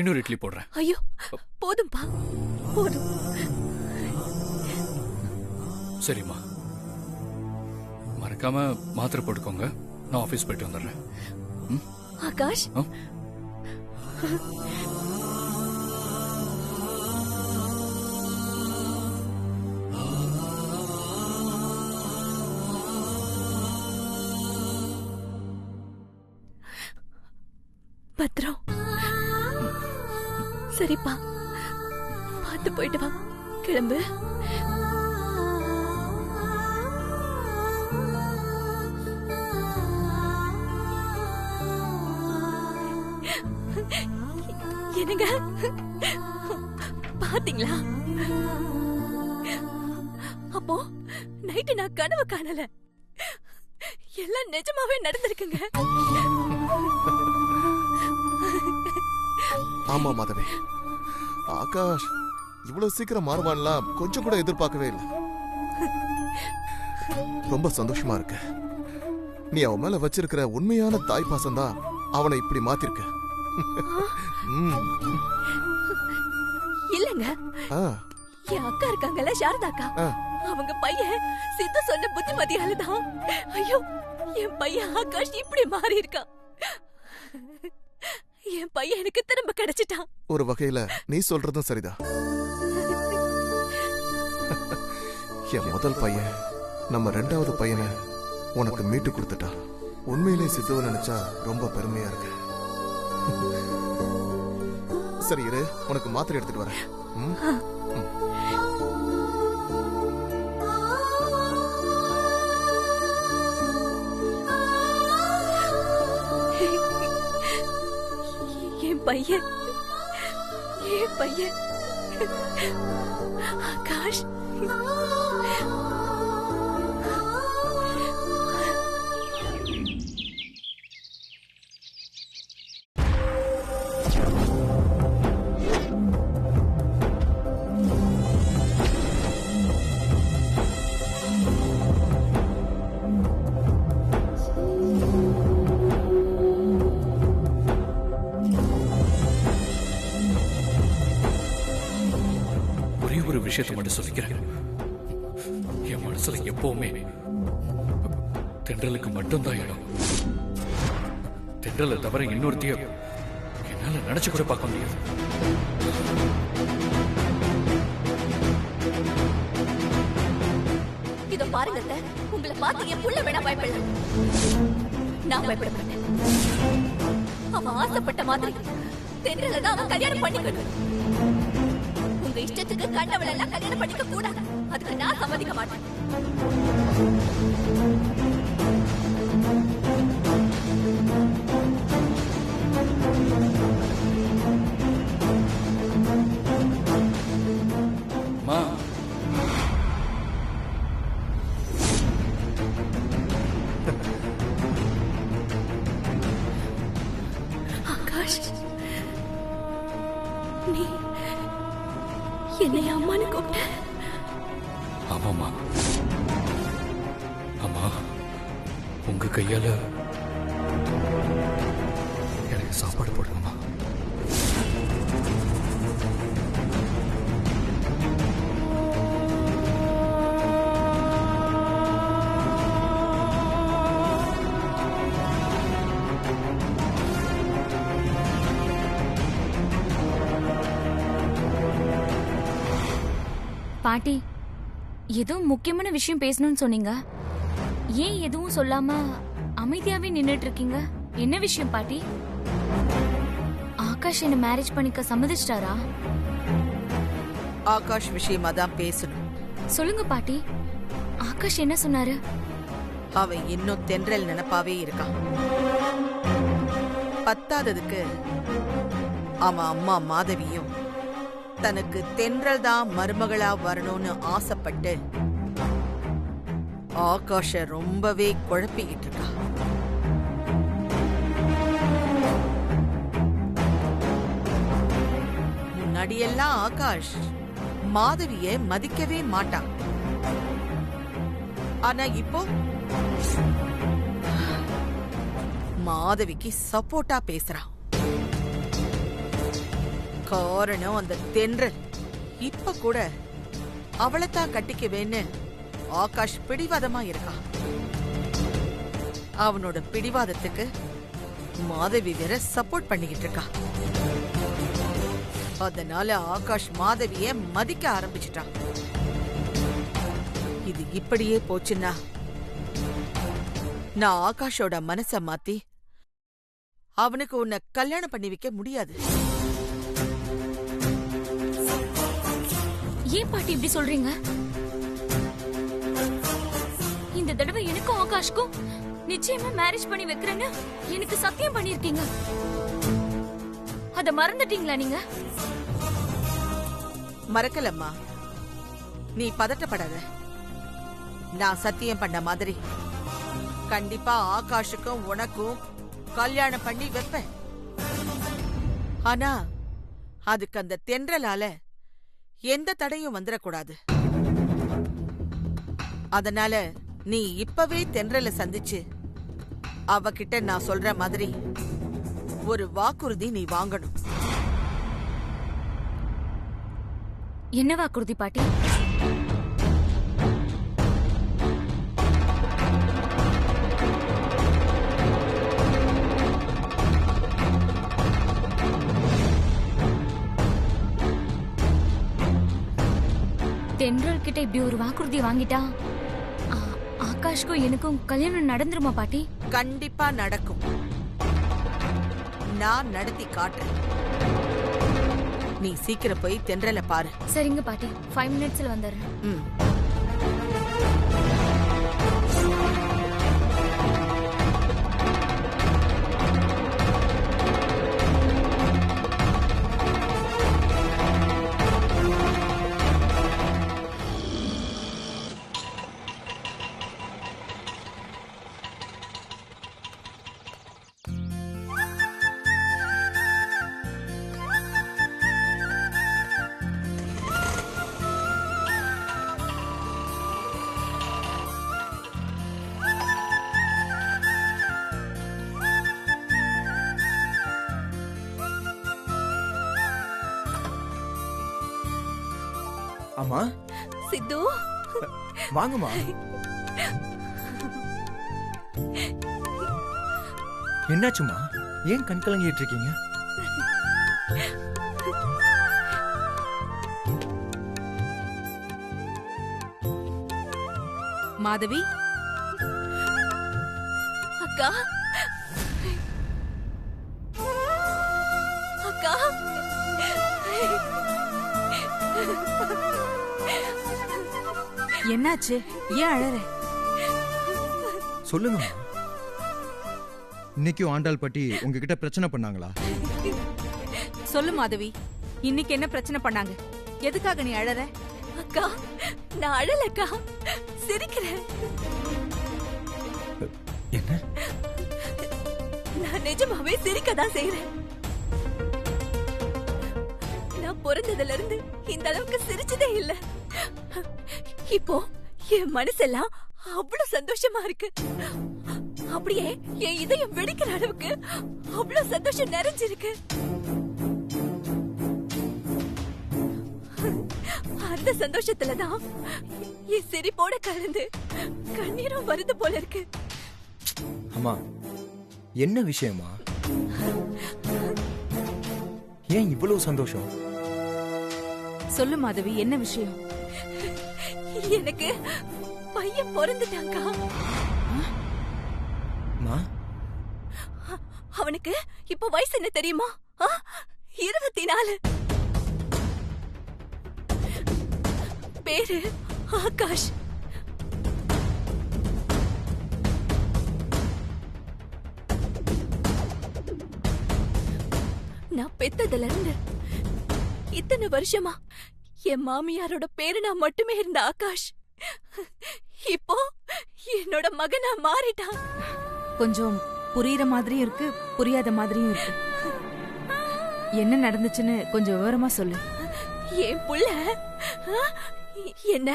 இன்னொரு இட்லி போடுறேன். ஐயோ போதும்பா போதும். சரிம்மா, மறக்காம மாத்திரை போட்டுக்கோங்க. நான் ஆபீஸ் போயிட்டு வந்துடுறேன். ஆகாஷ், பத்ரம். சரிப்பா, பார்த்து போயிட்டு வா. கிளம்பு. என்னங்க பாத்தீங்களா? அப்போ நைட்டு நான் கனவு காணல, எல்லாம் நிஜமாவே நடந்திருக்குங்க. ஆமா மாதவி, ஆகாஷ் இவ்வளவு சீக்கிரம் மாறுவான்லாம் கொஞ்சம் கூட எதிர்பார்க்கவே இல்லை. ரொம்ப சந்தோஷமா இருக்கு. நீ அவன் மேல வச்சிருக்கிற உண்மையான தாய் பாசம் தான் அவனை இப்படி மாத்திருக்க. இல்லங்க, என் அக்கா இருக்காங்கல்ல, சாரதாக்கா, அவங்க பையன் சித்து சொன்ன புத்திமதியால தான் ஐயோ என் பையன் ஆகாஷ் இப்படி மாறி இருக்கான். என் பையன் எனக்கு திரும்ப கிடைச்சிட்டான். ஒரு வகையில நீ சொல்றதும் சரிதான். என் முதல் பையன் நம்ம ரெண்டாவது பையனை உனக்கு மீட்டு கொடுத்துட்டான். உண்மையிலே சித்துவ நினைச்சா ரொம்ப பெருமையா இருக்கு. சரி இரு, உனக்கு மாத்திரை எடுத்துட்டு வரேன். என் பையன் ஆகாஷ். ஒரு விஷயத்தை மட்டும் சொல்லிக்கிறேன். என் மனசுல எப்பவுமே தென்றலுக்கு மட்டும்தான் இடம். தென்றலை தவிர இன்னொருத்தைய என்னால நினைச்சு கூட பார்க்க முடியாது. இதோ பாருங்க, உங்களை பார்த்து என் புள்ள வேணா பயப்படல, நான் பயப்பட மாட்டேன். அவன் ஆசைப்பட்ட மாதிரி தென்றலை தான் அவன் கல்யாணம் பண்ணிக்கணும். உங்க இஷ்டத்துக்கு கண்டவள எல்லாம் கல்யாணம் பண்ணிக்க கூடாது, அதுக்கு நான் சம்மதிக்க மாட்டேன். மா, ஆகாஷ், நீ என்னை அம்மானு கூப்பிட்ட? ஆமாமா. அம்மா, உங்க கையால எனக்கு சாப்பாடு போடுங்கம்மா. பாட்டி, ஏதோ முக்கியமான விஷயம் பேசணும்னு சொன்னீங்க. ஏன் எதுவும் சொல்லாம அமைதியாவே நின்னுட்டு இருக்கீங்க? என்ன விஷயம் பாட்டி? ஆகாஷ் என்ன மேரேஜ் பண்ணிக்க சம்மதிச்சிட்டாரா? ஆகாஷ் விஷயமா தான் பேசணும். சொல்லுங்க பாட்டி, ஆகாஷ் என்ன சொன்னாரு? அவன் இன்னும் தென்றல் நினைப்பாவே இருக்கான். பத்தாததுக்கு அவன் அம்மா மாதவியும் தனக்கு தென்றல் தான் மருமகளா வரணும்னு ஆசைப்பட்டு ஆகாஷ ரொம்பவே குழப்பிக்கிட்டு இருக்கா. முன்னாடியெல்லாம் ஆகாஷ் மாதவிய மதிக்கவே மாட்டான். ஆனா இப்போ மாதவிக்கு சப்போர்ட்டா பேசுறான். காரணம் அந்த தென்றல். இப்ப கூட அவளைத்தான் கட்டிக்குவேன்னு ஆகாஷ் பிடிவாதமா இருக்கான். அவனோட பிடிவாதத்துக்கு மாதவி வேற சப்போர்ட் பண்ணிக்கிட்டு இருக்கா. அதனால ஆகாஷ் மாதவிய மதிக்க ஆரம்பிச்சிட்டான். இது இப்படியே போச்சுன்னா நான் ஆகாஷோட மனச மாத்தி அவனுக்கு உன்னை கல்யாணம் பண்ணி வைக்க முடியாது. ஏன் பாட்டி இப்படி சொல்றீங்க? இந்த தடவை எனக்கும் ஆகாஷ்க்கும் நிச்சயமா மேரேஜ் பண்ணி வைக்கிறேன்னு எனக்கு சத்தியம் பண்ணிருக்கீங்க. அத மறந்துட்டீங்களா நீங்க? மறக்கலம்மா, நீ பதட்டப்படாத. நான் சத்தியம் பண்ண மாதிரி கண்டிப்பா ஆகாஷுக்கும் உனக்கும் கல்யாணம் பண்ணி வைப்பேன். ஆனா அதுக்கு அந்த தென்றலால எந்த தடையும் வந்துடக்கூடாது. அதனால நீ இப்பவே தென்றல சந்திச்சு அவகிட்ட நான் சொல்ற மாதிரி ஒரு வாக்குறுதி நீ வாங்கணும். என்ன வாக்குறுதி பாட்டி? தென்றல் கிட்ட இப்படி ஒரு வாக்குறுதி வாங்கிட்டா ஆகாஷ்க்கும் எனக்கும் கல்யாணம் நடந்துருமா பாட்டி? கண்டிப்பா நடக்கும். நான் நடத்தி காட்டுறேன். நீ சீக்கிரம் போய் தென்றல பாரு. சரிங்க பாட்டி, 5 மினிட்ஸ்ல வந்துடுறேன். அம்மா. சித்து, வாங்கம்மா. என்னாச்சுமா? ஏன் கண் கலங்கிட்டு இருக்கீங்க? மாதவி, அக்கா அக்கா, என்னாச்சு? ஏன் அழற? சொல்லுங்கம்மா. இன்னைக்கும் ஆண்டாள் பட்டி உங்ககிட்ட பிரச்சனை பண்ணாங்களா? சொல்லு மாதவி, இன்னைக்கு என்ன பிரச்சனை பண்ணாங்க? எதுக்காக நீ அழற? அக்கா, நான் அழலக்கா, சிரிக்கிறேன். என்ன? நான் நிஜமாவே சிரிக்கதான் செய்யறேன். நான் பிறந்ததுல இருந்து இந்த அளவுக்கு சிரிச்சதே இல்ல. இப்போ என் மனசெல்லாம் அவ்வளவு சந்தோஷமா இருக்கு. அப்படியே என் இதயம் வெடிக்கிற அளவுக்கு அவ்வளவு சந்தோஷம் நிறைஞ்சிருக்கு. அந்த சந்தோஷத்துலதான் என் சிரிப்போட கலந்து கண்ணீரும் வருது போல இருக்கு. அம்மா, என்ன விஷயமா? ஏன் இவ்வளவு சந்தோஷம்? சொல்லு மாதவி, என்ன விஷயம்? எனக்கு பையன் பிறந்துட்டாங்க. அவனுக்கு இப்ப வயசு என்ன தெரியுமா? 24. பேரு ஆகாஷ். நான் பெத்ததுல இருந்து இத்தனை வருஷமா என் மாமியாரோட பேரு நான் மட்டுமே இருந்த ஆகாஷ் இப்போ என்னோட மகனா மாறிட்டான். கொஞ்சம் புரியுற மாதிரியும் இருக்கு, புரியாத மாதிரியும் இருக்கு. என்ன நடந்துச்சுன்னு கொஞ்சம் விவரமா சொல்லு. என் புள்ள என்ன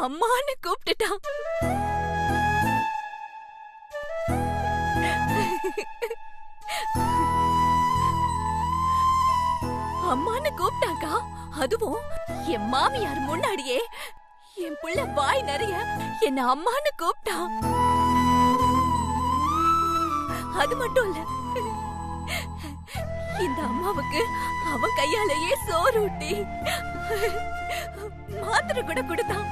அம்மான்னு கூப்பிட்டுட்டான். அம்மான்னு கூப்பிட்டாக்கா. அதுவும் என் மாமியார் முன்னாடியே என் புள்ள வாய் நிறைய என்ன அம்மான்னு கூப்பிட்டான். அது மட்டும் இல்ல, இந்த அம்மாவுக்கு அவன் கையாலேயே சோறு ஊட்டி மாத்திரை கூட கொடுத்தான்.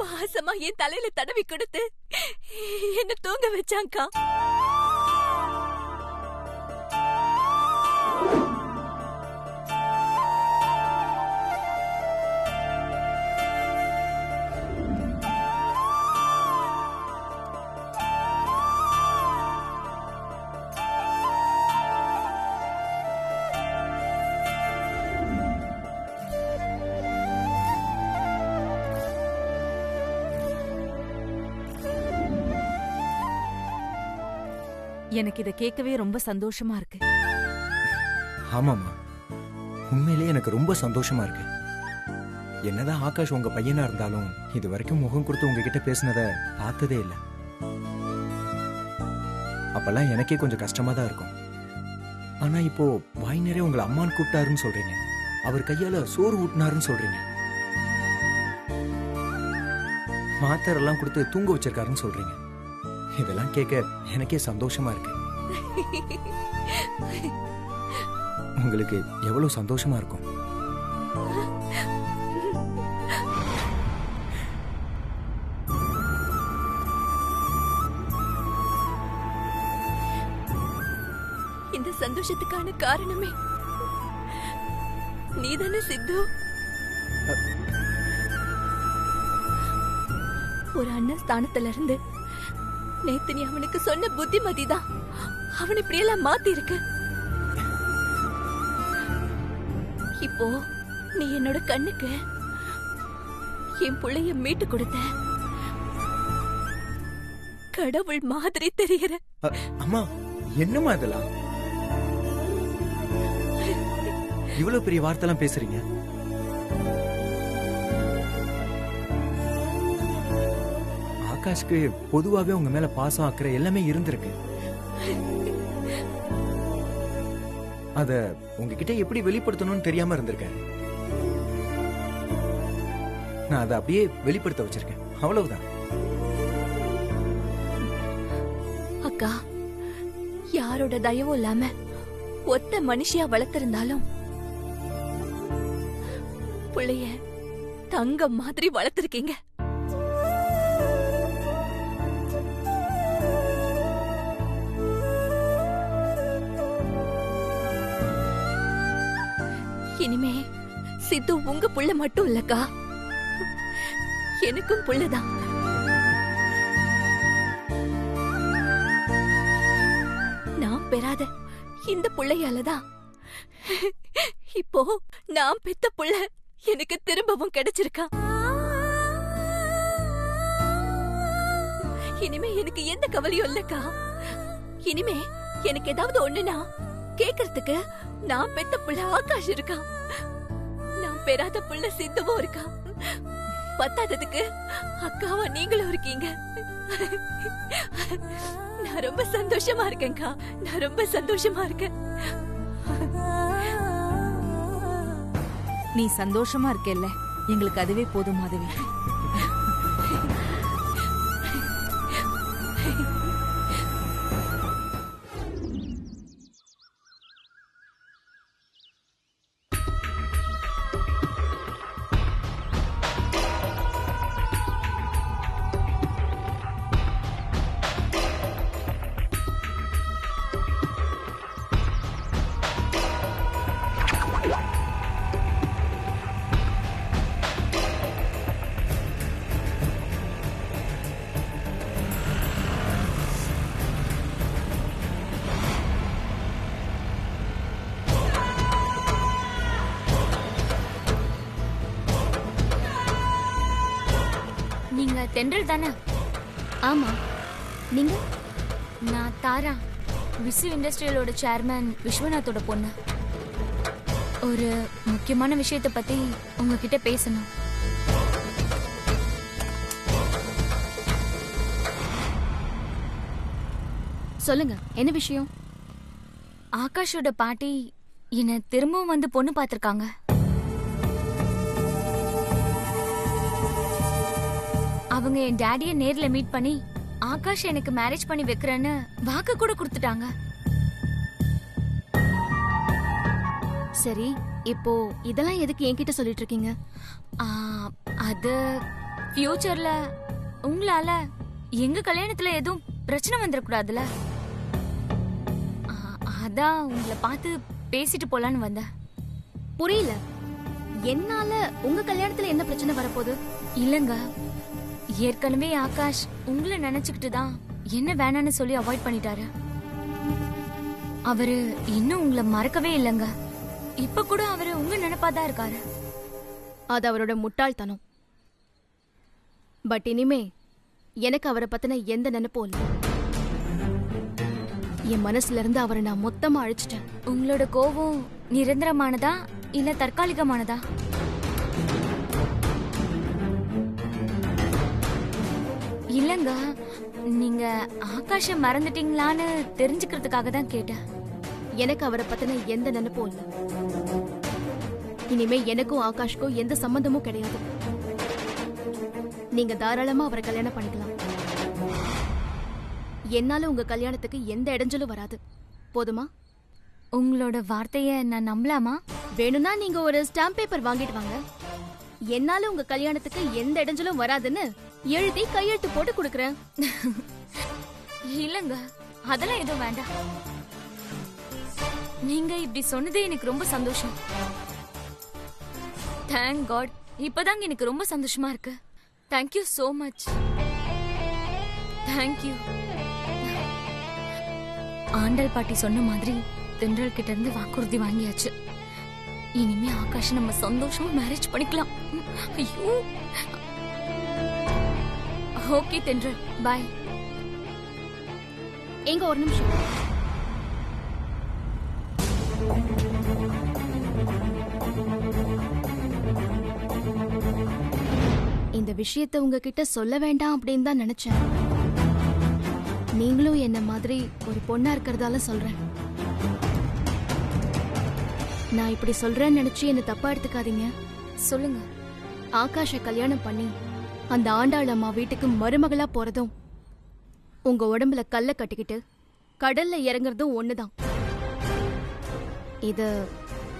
பாசமா என் தலையில தடவி கொடுத்து என்ன தூங்க வச்சாங்கா. எனக்கு இத கேட்கவே ரொம்ப சந்தோஷமா இருக்கு. ஆமாமா, உண்மையிலேயே எனக்கு ரொம்ப சந்தோஷமா இருக்கு. என்னதான் ஆகாஷ் உங்க பையனா இருந்தாலும் இது வரைக்கும் முகம் கொடுத்து உங்ககிட்ட பேசினத பார்த்ததே இல்லை. அப்பெல்லாம் எனக்கே கொஞ்சம் கஷ்டமா தான் இருக்கும். ஆனா இப்போ வாய் நிறைய உங்களை அம்மான்னு கூப்பிட்டாருன்னு சொல்றீங்க, அவர் கையால சோறு ஊட்டினாருன்னு சொல்றீங்க, மாத்திரை எல்லாம் கொடுத்து தூங்க வச்சிருக்காருன்னு சொல்றீங்க. இதெல்லாம் கேட்க எனக்கே சந்தோஷமா இருக்கு. உங்களுக்கு எவ்வளவு சந்தோஷமா இருக்கும். இந்த சந்தோஷத்துக்கான காரணமே நீதானே சித்து. ஒரு அண்ணன் ஸ்தானத்துல இருந்து நேத்து நீ அவனுக்கு சொன்ன புத்திமதிதான் அவன் இப்படியெல்லாம் மாத்தி இருக்கு. இப்போ நீ என்னோட கண்ணுக்கு என் புள்ளைய மீட்டு கொடுத்த கடவுள் மாதிரி தெரிகிற. அம்மா, என்னம்மா இதெல்லாம்? இவ்வளவு பெரிய வார்த்தைலாம் பேசுறீங்க. ஆகாஷ்க்கு பொதுவாவே உங்க மேல பாசம் அக்கறை எல்லாமே இருந்திருக்கு. அத உங்ககிட்ட எப்படி வெளிப்படுத்தணும்னு தெரியாம இருந்திருக்கேன். நான் அதை அப்படியே வெளிப்படுத்த வச்சிருக்கேன், அவ்வளவுதான். அக்கா, யாரோட தயவும் இல்லாம ஒத்த மனுஷியா வளர்த்திருந்தாலும் புள்ளைய தங்கம் மாதிரி வளர்த்திருக்கீங்க. இனிமே சித்து உங்க புள்ள மட்டும் இல்லக்கா, எனக்கும் புள்ளதான். நான் பெறாத இந்த புள்ளையாலதான் இப்போ நான் பெத்த புள்ள எனக்கு திரும்பவும் கிடைச்சிருக்கா. இனிமே எனக்கு எந்த கவலையும் இல்லக்கா. இனிமே எனக்கு ஏதாவது ஒண்ணுனா கேக்குறதுக்கு நான் பெத்த புள்ள ஆகாஷ் இருக்கா, நான் பெறாத புள்ள சித்துவும் இருக்கா, பத்தாததுக்கு அக்காவா நீங்களும் இருக்கீங்க. நான் ரொம்ப சந்தோஷமா இருக்கேன்க்கா, நான் ரொம்ப சந்தோஷமா இருக்கேன். நீ சந்தோஷமா இருக்கேல்ல, எங்களுக்கு அதுவே போதும் மாதவி. நீங்க தென்றல் தானே? ஆமா, நீங்க? நான் தாரா, விசு இண்டஸ்ட்ரியலோட சேர்மன் விஸ்வநாத்தோட பொண்ணு. ஒரு முக்கியமான விஷயத்தை பத்தி உங்ககிட்ட பேசணும். சொல்லுங்க, என்ன விஷயம்? ஆகாஷோட பாட்டி என்ன திரும்பவும் வந்து பொண்ணு பார்த்திருக்காங்க. அவங்க என் டாடிய நேர்ல மீட் பண்ணி ஆகாஷ் எனக்கு மேரேஜ் பண்ணி வைக்கிறேன்னு வாக்கு கூட கொடுத்துட்டாங்க. சரி, இப்போ இதெல்லாம் எதுக்கு என்கிட்ட சொல்லிட்டு இருக்கீங்க? ஆ, அது ஃபியூச்சர்ல உங்களால எங்க கல்யாணத்துல எதுவும் பிரச்சனை வந்துடக்கூடாதுல, அதான் உங்களை பார்த்து பேசிட்டு போலான்னு வந்தேன். புரியல, என்னால உங்க கல்யாணத்துல என்ன பிரச்சனை வரப்போகுது? இல்லங்க, ஏற்கனவே ஆகாஷ் உங்களை நினைச்சுக்கிட்டு தான் என்ன வேணான்னு சொல்லி அவாய்ட் பண்ணிட்டாரு. அவரு இன்னும் உங்களை மறக்கவே இல்லைங்க. இப்ப கூட அவரு உங்க நினைப்பாதான் இருக்காரு. அது அவரோட முட்டாள்தனம். பட் இனிமே எனக்கு அவரை பத்தின எந்த நினைப்பும் இல்லை. என் மனசுல இருந்து அவரை நான் மொத்தமா அழிச்சிட்டேன். உங்களோட கோபம் நிரந்தரமானதா இல்ல தற்காலிகமானதா? இல்லங்க, நீங்க ஆகாஷ மறந்துட்டீங்களான்னு தெரிஞ்சுக்கிறதுக்காக தான் கேட்டேன். எனக்கு அவரை பத்தின எந்த நினைப்பும் இல்லை. இனிமே எனக்கும் ஆகாஷ்க்கும் எந்த சம்பந்தமும் கிடையாது. நீங்க தாராளமா அவரை கல்யாணம் பண்ணிக்கலாம். என்னால உங்க கல்யாணத்துக்கு எந்த இடைஞ்சலும் வராது. போதுமா? உங்களோட வார்த்தைய நான் நம்பலாமா? வேணும்னா நீங்க ஒரு ஸ்டாம்ப் பேப்பர் வாங்கிட்டு வாங்க. என்னால உங்க கல்யாணத்துக்கு எந்த இடைஞ்சலும் வராதுன்னு எழுதி கையெழுத்து போட்டு கொடுக்கறேன். இல்லங்க, அதெல்லாம் எதுவும் வேண்டாம். நீங்க இப்படி சொன்னதே எனக்கு ரொம்ப சந்தோஷம். தேங்க் காட், இப்பதாங்க எனக்கு ரொம்ப சந்தோஷமா இருக்கு. Thank you so much. தேங்க்யூ. ஆண்டல் பாட்டி சொன்ன மாதிரி தென்றல் கிட்ட இருந்து வாக்குறுதி வாங்கியாச்சு. இனிமே ஆகாஷ் நம்ம சந்தோஷமா மேரேஜ் பண்ணிக்கலாம். ஐயோ, ஓகே தென்றல், பாய். எங்க ஒரு நிமிஷம். இந்த விஷயத்தை உங்ககிட்ட சொல்ல வேண்டாம் அப்படின்னு தான் நினைச்சேன். நீங்களும் என்ன மாதிரி ஒரு பொண்ணா இருக்கிறதால சொல்றேன். நான் இப்படி சொல்றேன்னு நினைச்சு என்ன தப்பா எடுத்துக்காதீங்க. சொல்லுங்க. ஆகாஷ கல்யாணம் பண்ணி அந்த ஆண்டாள் அம்மா வீட்டுக்கு மருமகளா போறதும் உங்க உடம்புல கல்ல கட்டிக்கிட்டு கடல்ல இறங்குறதும் ஒண்ணுதான். இத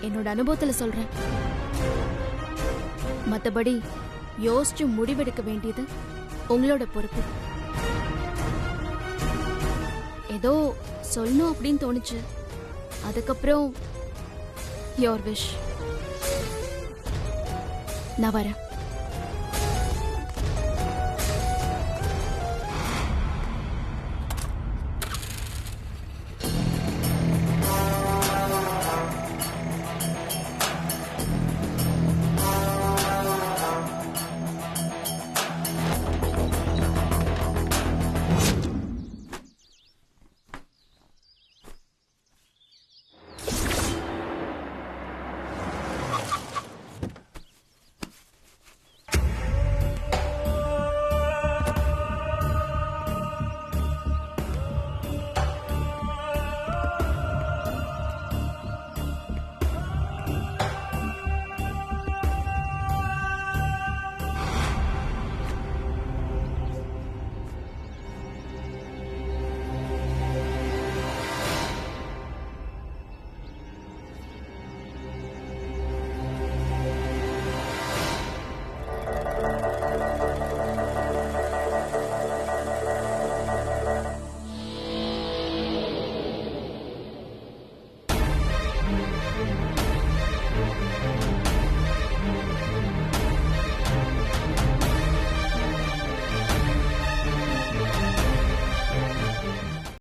என்னோட அனுபவத்துல சொல்றேன். மத்தபடி யோசிச்சு முடிவெடுக்க வேண்டியது உங்களோட பொறுப்பு. ஏதோ சொல்லணும் அப்படின்னு தோணுச்சு. அதுக்கப்புறம் யோர் விஷ். நான் வரேன்.